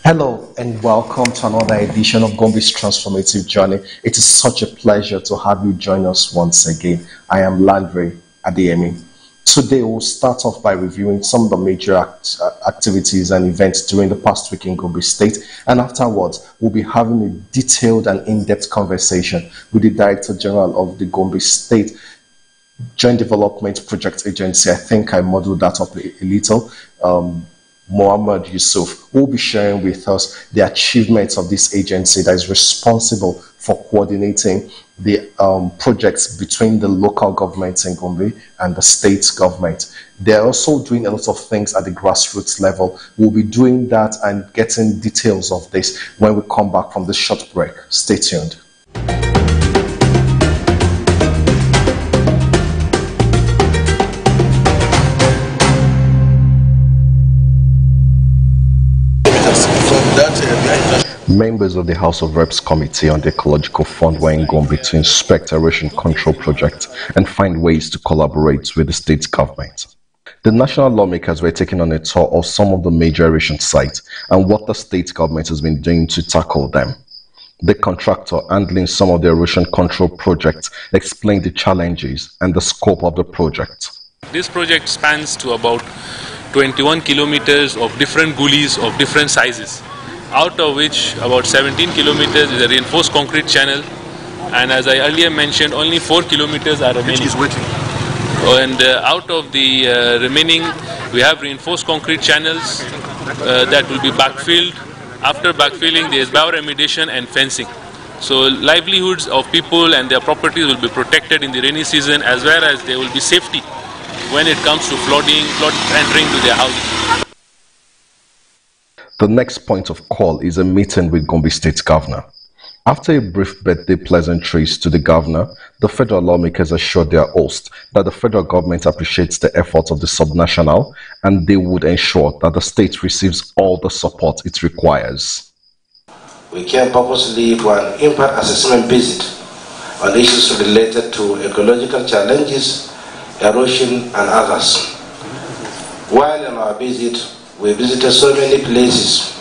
Hello and welcome to another edition of Gombe's Transformative Journey. It is such a pleasure to have you join us once again. I am Landry Adeyemi. Today we'll start off by reviewing some of the major activities and events during the past week in Gombe State, and afterwards we'll be having a detailed and in-depth conversation with the Director General of the Gombe State Joint Development Project Agency. I think I modeled that up a little. Mohammed Yusuf will be sharing with us the achievements of this agency that is responsible for coordinating the projects between the local governments in Gombe and the state government. They're also doing a lot of things at the grassroots level. We'll be doing that and getting details of this when we come back from this short break. Stay tuned. Members of the House of Reps Committee on the Ecological Fund were in Gombe to inspect erosion control projects and find ways to collaborate with the state government. The national lawmakers were taking on a tour of some of the major erosion sites and what the state government has been doing to tackle them. The contractor handling some of the erosion control projects explained the challenges and the scope of the project. This project spans to about 21 kilometers of different gullies of different sizes, out of which about 17 kilometers is a reinforced concrete channel, and as I earlier mentioned, only 4 kilometers are remaining. And out of the remaining, we have reinforced concrete channels that will be backfilled. After backfilling, there is bioremediation and fencing. So livelihoods of people and their properties will be protected in the rainy season, as well as there will be safety when it comes to flood entering to their houses. The next point of call is a meeting with Gombe State Governor. After a brief birthday pleasantries to the governor, the federal lawmakers assured their host that the federal government appreciates the efforts of the subnational and they would ensure that the state receives all the support it requires. We came purposely for an impact assessment visit on issues related to ecological challenges, erosion and others. While on our visit, we visited so many places.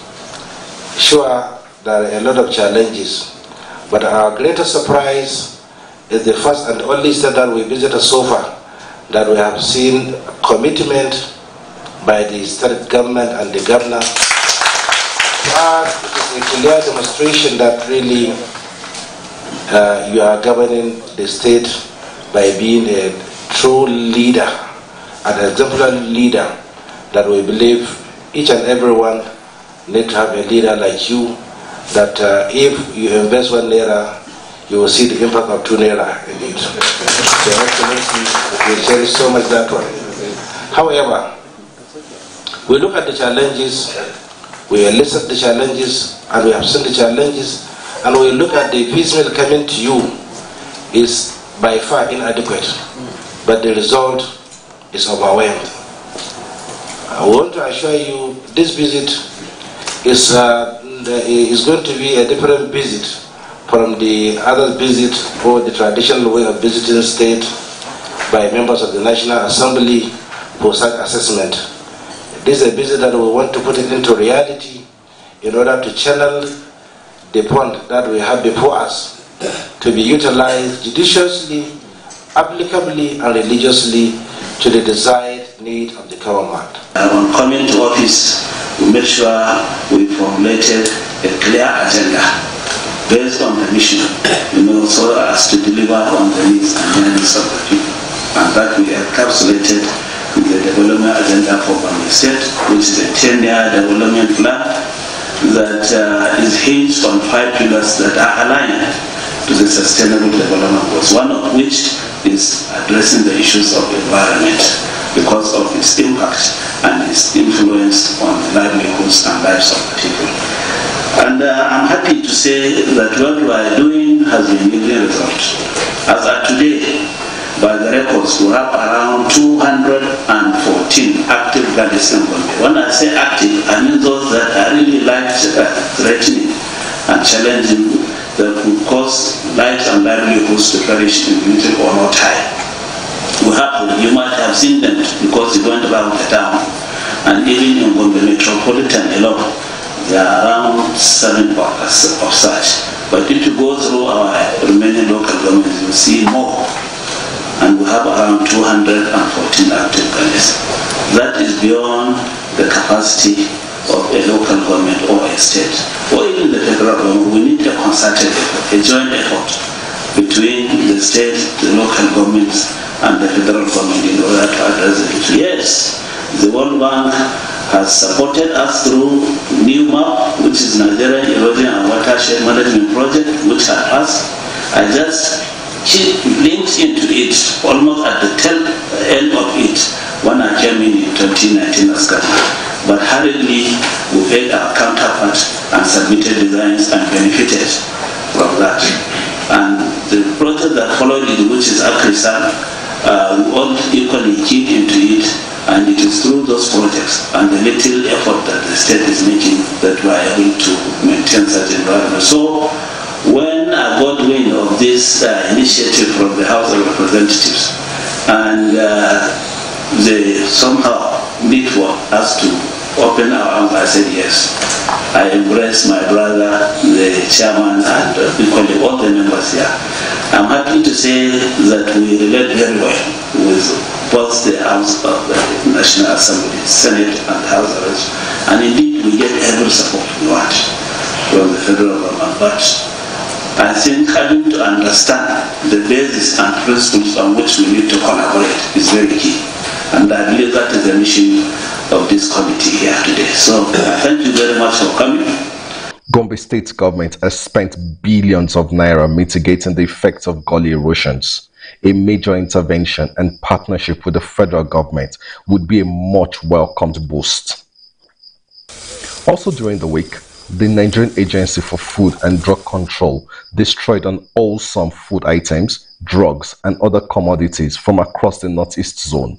Sure, there are a lot of challenges, but our greatest surprise is the first and only state that we visited so far that we have seen commitment by the state government and the governor. But it is a clear demonstration that really you are governing the state by being a true leader, an exemplary leader, that we believe each and everyone need to have a leader like you, that if you invest 1 naira, you will see the impact of 2 naira in it. So Excellency, we cherish so much that one. However, we look at the challenges, we elicit the challenges, and we have seen the challenges, and we look at the piecemeal coming to you is by far inadequate, but the result is overwhelmed. I want to assure you this visit is going to be a different visit from the other visit or the traditional way of visiting state by members of the National Assembly for such assessment. This is a visit that we want to put it into reality in order to channel the fund that we have before us to be utilized judiciously, applicably and religiously to the desired need of the government. On coming to office, we made sure we formulated a clear agenda based on the mission, so as to deliver on the needs and needs of the people. And that we encapsulated in the development agenda for Gombe State, which is a 10-year development plan that is hinged on 5 pillars that are aligned to the sustainable development goals, one of which is addressing the issues of environment because of its impact and its influence on the livelihoods and lives of the people. And I'm happy to say that what we are doing has been yielding results. As of today, by the records, we have around 214 active gardens in Gombe. When I say active, I mean those that are really life-threatening and challenging, that could cause lives and livelihoods to perish in little or no time. You might have seen them because they went around the town, and even in Gombe metropolitan alone, There are around 7 quarters of such. But if you go through our remaining local governments, you see more. And we have around 214 active colleges. That is beyond the capacity of a local government or a state, or even the federal government. We need a concerted effort, a joint effort between the state, the local governments, and the federal government in order to address the issue. Yes, the World Bank has supported us through NEWMAP, which is Nigerian Erosion and Watershed Management Project, which has passed. I just linked into it almost at the tail end of it when I came in 2019 as governor. But hurriedly we paid our counterpart and submitted designs and benefited from that. And the project that followed it, which is AgriSan, we all equally keyed into it, and it is through those projects and the little effort that the state is making that we are able to maintain such environment. So when I got wind of this initiative from the House of Representatives, and they somehow need for us to open our arms, I said yes. I embraced my brother, the chairman, and equally all the members here. I'm happy to say that we relate very well with both the House of the National Assembly, Senate, and the House of Representatives. And indeed, we get every support we want from the federal government. But I think having to understand the basis and principles on which we need to collaborate is very key. And I believe that is the mission of this committee here today. So thank you very much for coming. Gombe State government has spent billions of naira mitigating the effects of gully erosions. A major intervention and partnership with the federal government would be a much welcomed boost. Also during the week, the Nigerian Agency for Food and Drug Control destroyed unwholesome food items, drugs, and other commodities from across the Northeast Zone.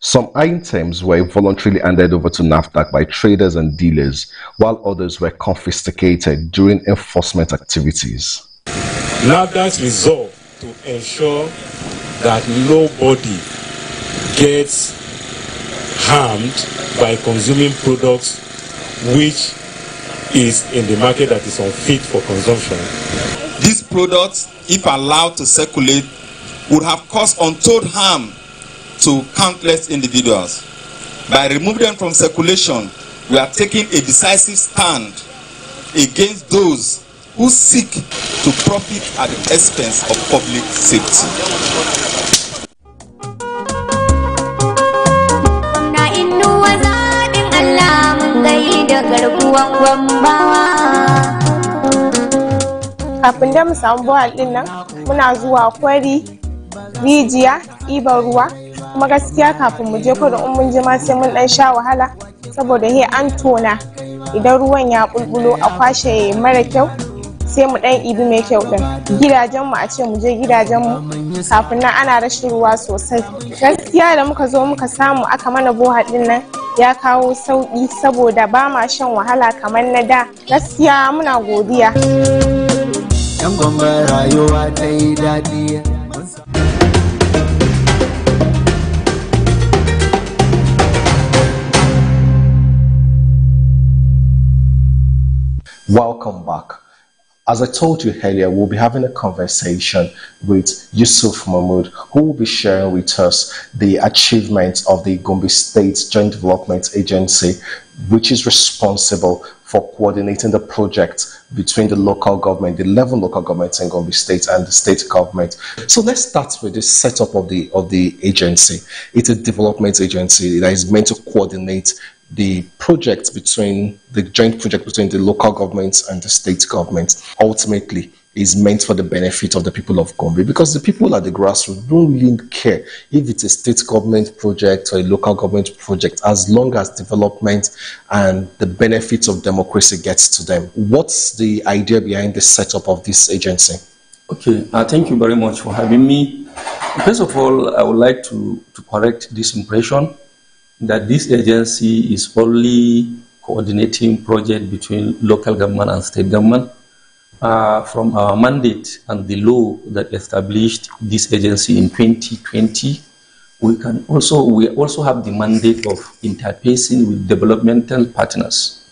Some items were voluntarily handed over to NAFDAC by traders and dealers, while others were confiscated during enforcement activities. NAFDAC's resolve to ensure that nobody gets harmed by consuming products which is in the market that is unfit for consumption. These products, if allowed to circulate, would have caused untold harm to countless individuals. By removing them from circulation, we are taking a decisive stand against those who seek to profit at the expense of public safety. Kafin da mu samu bohal din nan muna zuwa kwari, rijiya, ɗiban ruwa, kuma gaskiya kafin mu je kudu in mun je ma sai mun dan sha wahala saboda he an tona idan ruwan ya bulbulo a kwashe mara kyau sai mu dan ibi mai kyau din. Gidajen mu a ce mu je gidajen mu kafin nan ana rashin ruwa sosai. Gaskiya da muka zo muka samu aka mana bohal din nan ya kawo sauki saboda ba ma shan wahala kamar na da. Gaskiya muna godiya. Yan Gombe rayuwa ta yi daɗi. Welcome back. As I told you earlier, we'll be having a conversation with Yusuf Mahmood, who will be sharing with us the achievements of the Gombe State Joint Development Agency, which is responsible for coordinating the project between the local government, the 11 local governments in Gombe State, and the state government. So let's start with the setup of the agency. It's a development agency that is meant to coordinate the project between the joint project between the local governments and the state government. Ultimately is meant for the benefit of the people of Gombe, because the people at the grassroots don't really care if it's a state government project or a local government project, as long as development and the benefits of democracy gets to them. What's the idea behind the setup of this agency? Okay, thank you very much for having me. First of all, I would like to correct this impression that this agency is only coordinating projects between local government and state government. From our mandate and the law that established this agency in 2020, we also have the mandate of interfacing with developmental partners.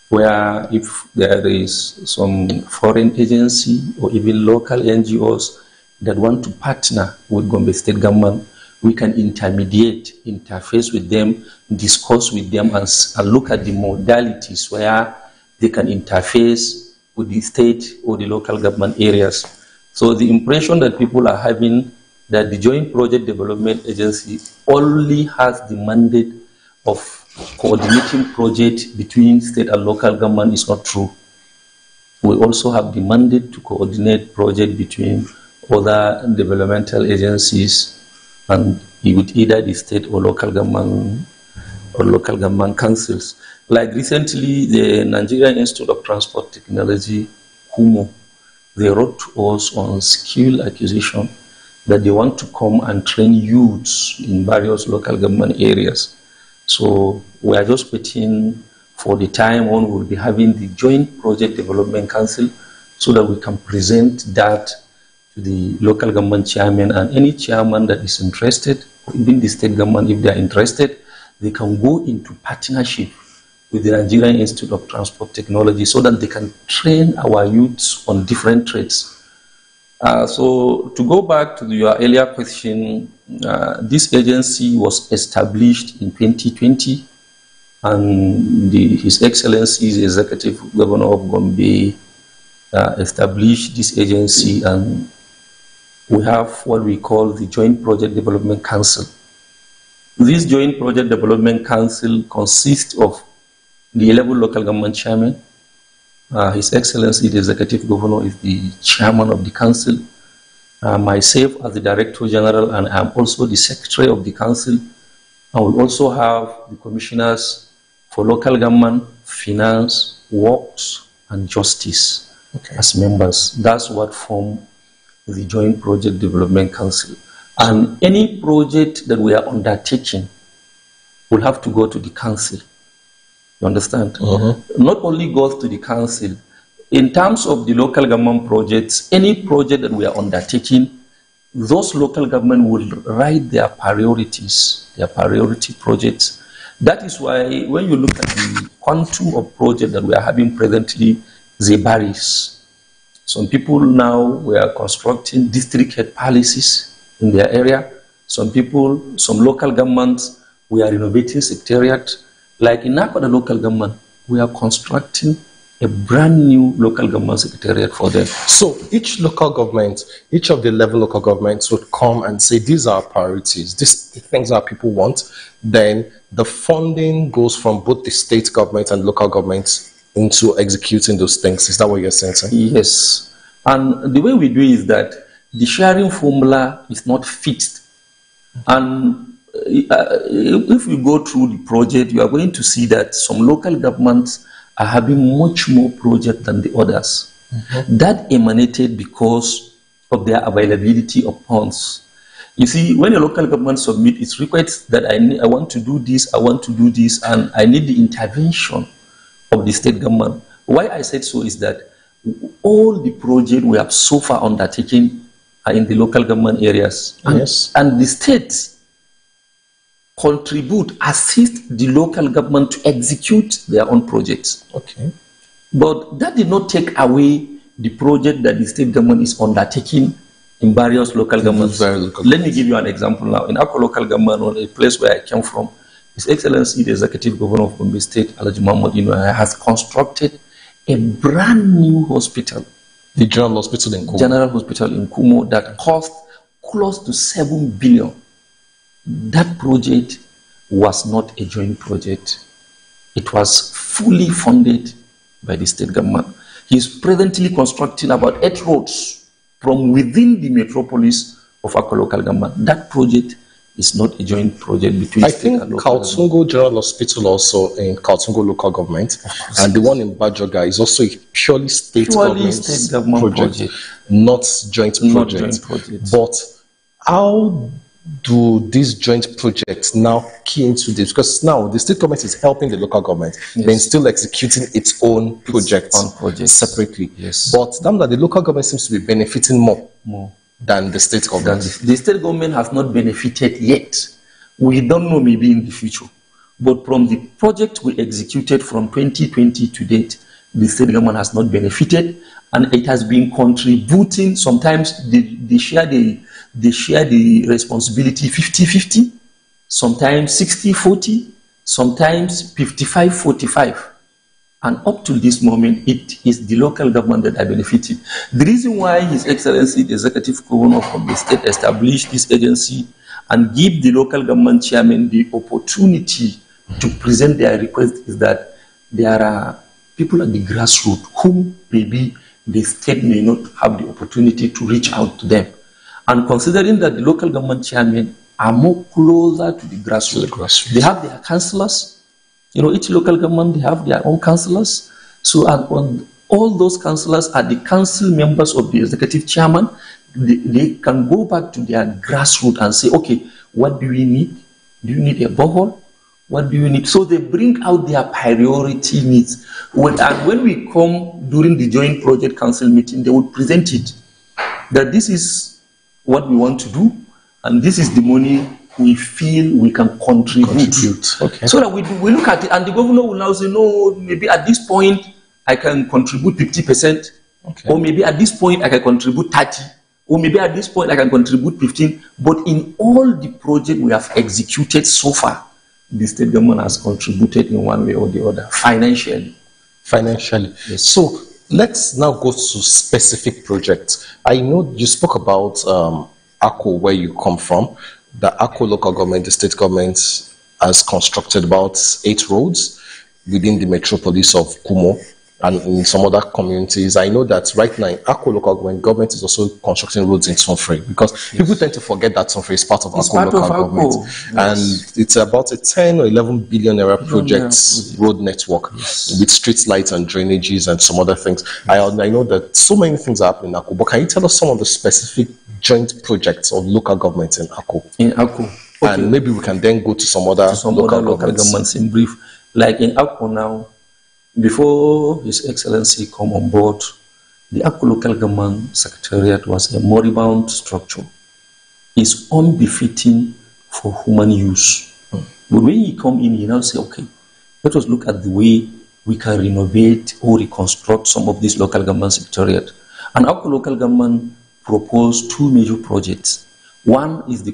where if there is some foreign agency or even local NGOs that want to partner with Gombe State government, we can interface with them, discuss with them, and look at the modalities where they can interface with the state or the local government areas. So the impression that people are having that the Joint Project Development Agency only has the mandate of coordinating projects between state and local government is not true. We also have the mandate to coordinate projects between other developmental agencies and with either the state or local government councils. Like recently, the Nigerian Institute of Transport Technology, HUMO, they wrote to us on skill acquisition that they want to come and train youths in various local government areas. So we are just waiting for the time when we'll be having the Joint Project Development Council so that we can present that to the local government chairman, and any chairman that is interested, even the state government, if they are interested, they can go into partnership with the Nigerian Institute of Transport Technology so that they can train our youths on different trades. So to go back to your earlier question, this agency was established in 2020, and His Excellency, the Executive Governor of Gombe, established this agency, and we have what we call the Joint Project Development Council. This Joint Project Development Council consists of the 11 local government chairmen. His Excellency, the Executive Governor, is the chairman of the council. Myself as the Director General, and I am also the Secretary of the council. And we also have the commissioners for local government, finance, works, and justice as members. That's what form the Joint Project Development Council. And any project that we are undertaking will have to go to the council. You understand? Not only goes to the council, in terms of the local government projects, any project that we are undertaking, those local government will write their priorities, their priority projects. That is why when you look at the quantum of projects that we are having presently, they varies. Some people now, we are constructing district head palaces in their area. Some people, some local governments, we are renovating secretariat. Like in Nakoda local government, we are constructing a brand new local government secretariat for them. So each local government, each of the 11 local governments would come and say, these are our priorities, these things that people want. Then the funding goes from both the state government and local governments into executing those things. Is that what you're saying, sir? Yes. And the way we do is that the sharing formula is not fixed. And if we go through the project, you are going to see that some local governments are having much more projects than the others. That emanated because of their availability of funds. You see, when a local government submits its request that I want to do this, I want to do this, and I need the intervention of the state government. Why I said so is that all the projects we have so far undertaken are in the local government areas. And the states contribute, assist the local government to execute their own projects. But that did not take away the project that the state government is undertaking in various local governments. Let me give you an example now. In our local government, or a place where I came from, His Excellency, the Executive Governor of Gombe State, Alhaji Mahmoud Inoue, has constructed a brand new hospital. The General Hospital in Kumo. General Hospital in Kumo that cost close to 7 billion. That project was not a joint project. It was fully funded by the state government. He is presently constructing about 8 roads from within the metropolis of our local government. That project is not a joint project between state and local government. Kaltungo General Hospital also in Kaltungo local government, and the one in Bajoga is also a purely state government project, not joint project. But how do these joint projects now key into this? Because now the state government is helping the local government, then still executing its own projects separately. But that the local government seems to be benefiting more than the state government. The state government has not benefited yet. We don't know, maybe in the future. But from the project we executed from 2020 to date, the state government has not benefited, and it has been contributing. Sometimes they share the responsibility 50-50, sometimes 60-40, sometimes 55-45. And up to this moment, it is the local government that are benefiting. The reason why His Excellency, the Executive Governor of the state, established this agency and give the local government chairman the opportunity to present their request is that there are people at the grassroots whom maybe the state may not have the opportunity to reach out to them. And considering that the local government chairmen are more closer to the grassroots, they have their councillors. You know, each local government, they have their own councillors. So all those councillors are the council members of the executive chairman. They can go back to their grassroots and say, okay, what do we need? Do you need a borehole? What do you need? So they bring out their priority needs. And when we come during the joint project council meeting, they will present it. That this is what we want to do, and this is the money we feel we can contribute. Okay. So that we look at it, and the governor will now say, no, maybe at this point I can contribute 50%, okay. Or maybe at this point I can contribute 30%, or maybe at this point I can contribute 15%. But in all the projects we have executed so far, the state government has contributed in one way or the other, financially. Financially. Yes. So let's now go to specific projects. I know you spoke about Akko, where you come from. The Akko local government, the state government, has constructed about 8 roads within the metropolis of Kumo and in some other communities. I know that right now in Akko local government is also constructing roads in Tonfrey, because people tend to forget that Tonfrey is part of Akko local government. Yes. And it's about a 10 or 11 billion naira project road network with street lights and drainages and some other things. I know that so many things are happening in Akko, but can you tell us some of the specific joint projects of local governments in Akko? In Akko. Okay. And maybe we can then go to some other local governments in brief. Like in Akko now, before His Excellency come on board, the Akko local government secretariat was a moribund structure. It's unbefitting for human use. But when he come in, he now say, okay, let us look at the way we can renovate or reconstruct some of these local government secretariat. And Akko local government proposed 2 major projects. One is the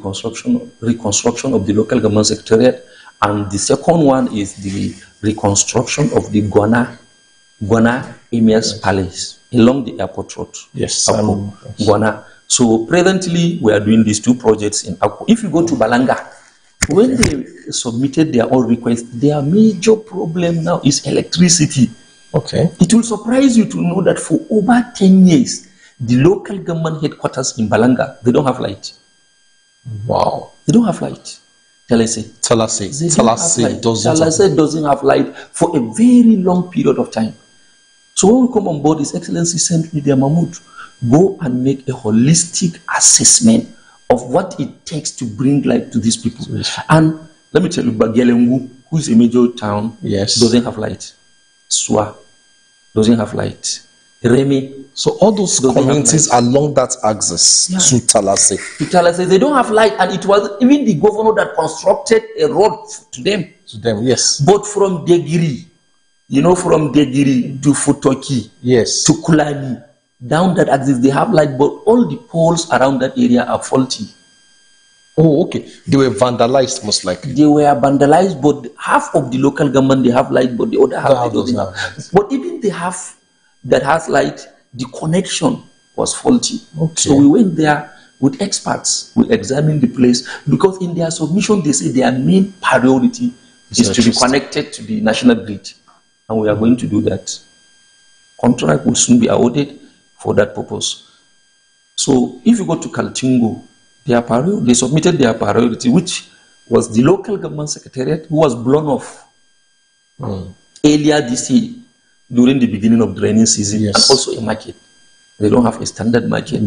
reconstruction of the local government secretariat, and the second one is the reconstruction of the Gwana Emir's Palace along the airport road. Yes, Gwana. So presently we are doing these 2 projects in Akko. If you go to Balanga, when they submitted their own request, their major problem now is electricity. Okay. It will surprise you to know that for over 10 years, the local government headquarters in Balanga, they don't have light. Wow. They don't have light. Talase doesn't have light for a very long period of time. So when we come on board, His Excellency sent me there, Mahmoud, go and make a holistic assessment of what it takes to bring light to these people. And let me tell you, Bagelengu, who is a major town, doesn't have light. Swa doesn't have light. Remy. So all those communities along that axis to Talase. They don't have light, and it was even the governor that constructed a road to them. Yes. But from Degiri, from Degiri to Futoki, to Kulani, down that axis, they have light, but all the poles around that area are faulty. Oh, okay. They were vandalized, most likely. They were vandalized, but half of the local government, they have light, but the other half doesn't have light. But even the half that has light, the connection was faulty. Okay. So we went there with experts. We examined the place, because in their submission, they say their main priority is to be connected to the national grid. And we are going to do that. Contract will soon be awarded for that purpose. So if you go to Kaltingo, they submitted their priority, which was the local government secretariat, who was blown off earlier this year during the beginning of the rainy season, and also a market. They don't have a standard market.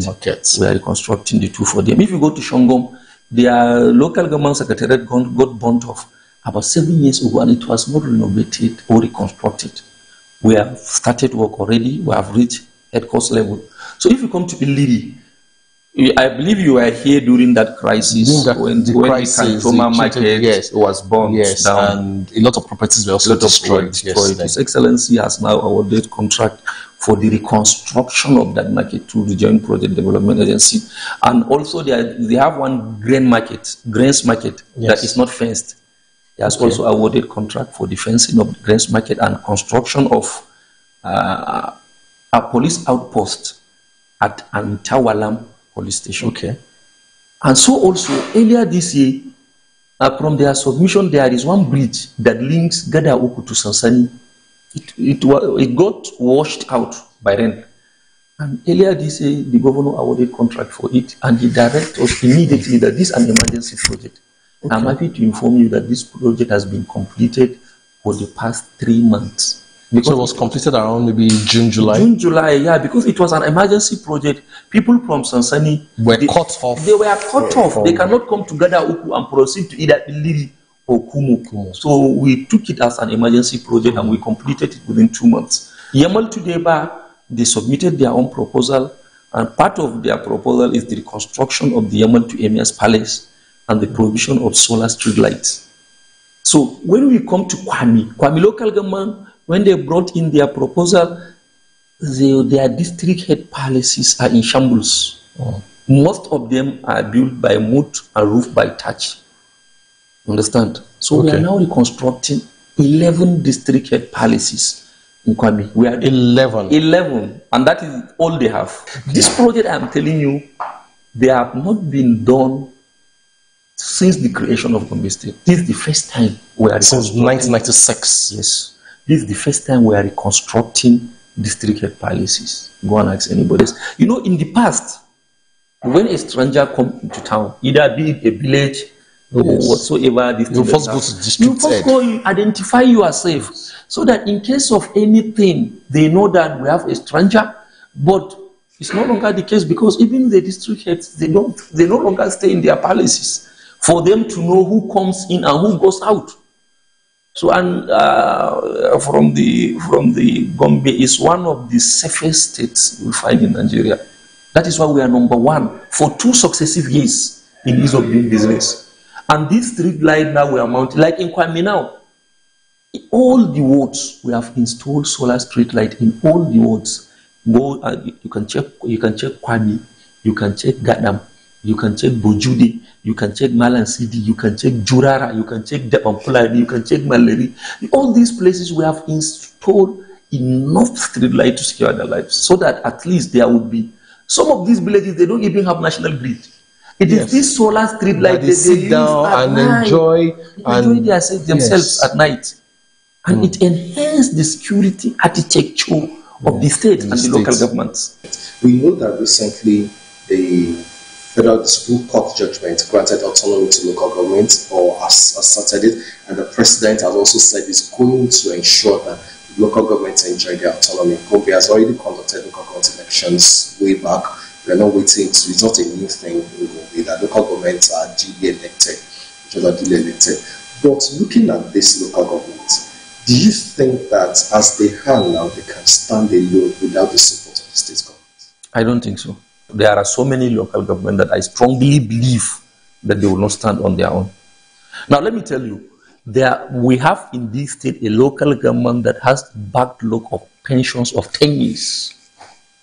We are reconstructing the 2 for them. If you go to Shongom, their local government secretariat got burnt off about 7 years ago, and it was not renovated or reconstructed. We have started work already. We have reached headquarters level. So if you come to Iliri, I believe you were here during that crisis. When the Cantoma market yes, it was burned down. and a lot of properties were also destroyed. His Excellency has now awarded contract for the reconstruction of that market to the Joint Project Development Agency. And also they have one grains market that is not fenced. He has also awarded contract for the fencing of the grains market and construction of a police outpost at Antawalam Police Station. And so also earlier this year, from their submission, there is one bridge that links Gada Uku to Sansani. It got washed out by rain. And earlier this year, the governor awarded contract for it, and he directed us immediately that this is an emergency project. I'm happy to inform you that this project has been completed for the past 3 months. Because it was completed around maybe June, July? June, July, yeah, because it was an emergency project. People from Sansani were cut off. They were cut off. They cannot come to Gada Uku and proceed to either Iliri or Kumu. So we took it as an emergency project and we completed it within 2 months. Yamal Tudeba, they submitted their own proposal, and part of their proposal is the reconstruction of the Yamal to Emir's Palace and the provision of solar street lights. So when we come to Kwame local government, when they brought in their proposal, their district head palaces are in shambles. Most of them are built by mud and roofed by thatch. Understand? So we are now reconstructing 11 district head palaces in Kwame. We are 11, and that is all they have. This project, I'm telling you, they have not been done since the creation of Gombe State. This is the first time we are since 1996. Yes. This is the first time we are reconstructing district head palaces. Go and ask anybody else. You know, in the past, when a stranger comes into town, either be it a village or whatsoever, you first go to district head. You identify yourself so that in case of anything, they know that we have a stranger. But it's no longer the case, because even the district heads, they no longer stay in their palaces for them to know who comes in and who goes out. So, and from the Gombe is one of the safest states you find in Nigeria. That is why we are #1 for 2 successive years in ease of doing business. And this street light now we are mounting, like in Kwame now, in all the wards we have installed solar street light in all the wards. Go you can check Kwame, you can check Gadam, you can check Bojude, you can check Malan City, you can check Jurara, you can check Depampulari, you can check Maleri. All these places we have installed enough street light to secure their lives, so that at least there would be. Some of these villages, they don't even have national grid. It is this solar street light that they sit down and enjoy themselves at night. And it enhances the security architecture of the state and the local governments. We know that recently the Federal Supreme Court judgment granted autonomy to local governments, or asserted it, and the President has also said he's going to ensure that local governments enjoy their autonomy. Gombe has already conducted local government elections way back. We are not waiting to, it's not a new thing in Gombe that local governments are duly elected, But looking at this local government, do you think that as they are now, they can stand alone without the support of the state government? I don't think so. There are so many local governments that I strongly believe that they will not stand on their own. Now, let me tell you, we have in this state a local government that has backlog of pensions of 10 years.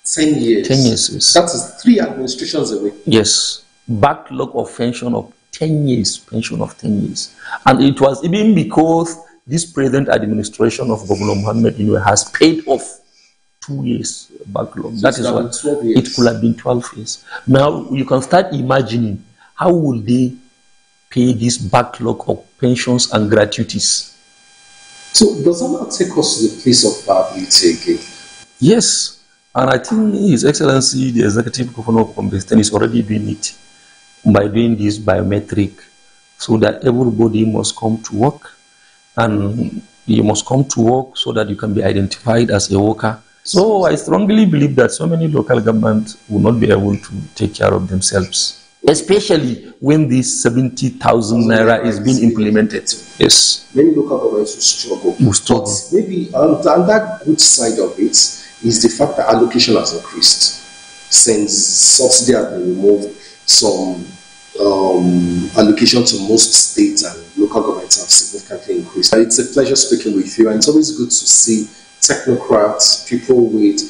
10 years? 10 years, yes. That is 3 administrations away. Yes. Backlog of pension of 10 years. Pension of 10 years. And it was even because this present administration of Governor Mohammed has paid off 2 years backlog. So that is what it could have been 12 years. Now you can start imagining how will they pay this backlog of pensions and gratuities. So does that not take us to the place of viability again? Yes, and I think His Excellency the Executive Governor of Gombe State is already doing it by doing this biometric, so that everybody must come to work, and you must come to work so that you can be identified as a worker. So I strongly believe that so many local governments will not be able to take care of themselves, especially when this 70,000 naira is being implemented. Yes. Many local governments will struggle. But maybe on that good side of it is the fact that allocation has increased. since subsidy has been removed, some allocation to most states and local governments have significantly increased. It's a pleasure speaking with you, and it's always good to see technocrats, people with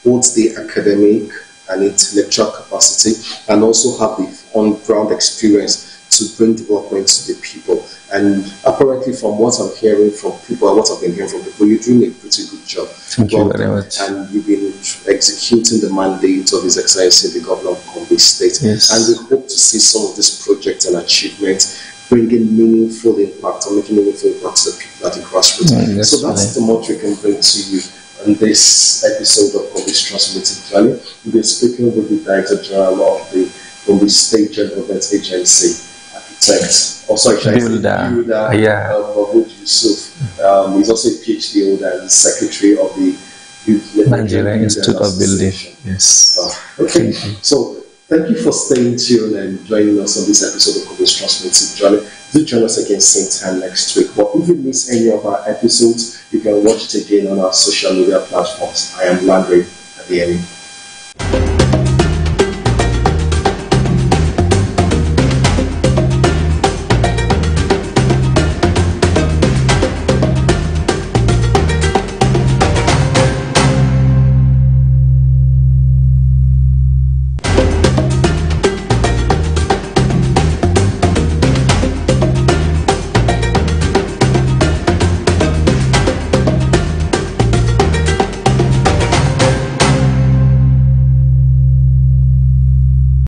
both the academic and intellectual capacity, and also have the on-ground experience to bring development to the people. And apparently, from what I'm hearing from people and what I've been hearing from people, you're doing a pretty good job. Thank you very much. And you've been executing the mandate of His Excellency, the Governor of Gombe State. Yes. And we hope to see some of these projects and achievements bringing meaningful impact or making meaningful impact to the people at the grassroots. So that's the much we can bring to you on this episode of Gombe's Transformative Journey. We've been speaking with the Director General of the Gombe State General Government Agency, architect, also builder, Mahmoud Yusuf. He's also a PhD holder and the Secretary of the Nigerian Institute of Building. Yes. Okay. So thank you for staying tuned and joining us on this episode of Gombe's Transformative Journey. Do join us again same time next week. But if you miss any of our episodes, you can watch it again on our social media platforms. I am Landry at the end.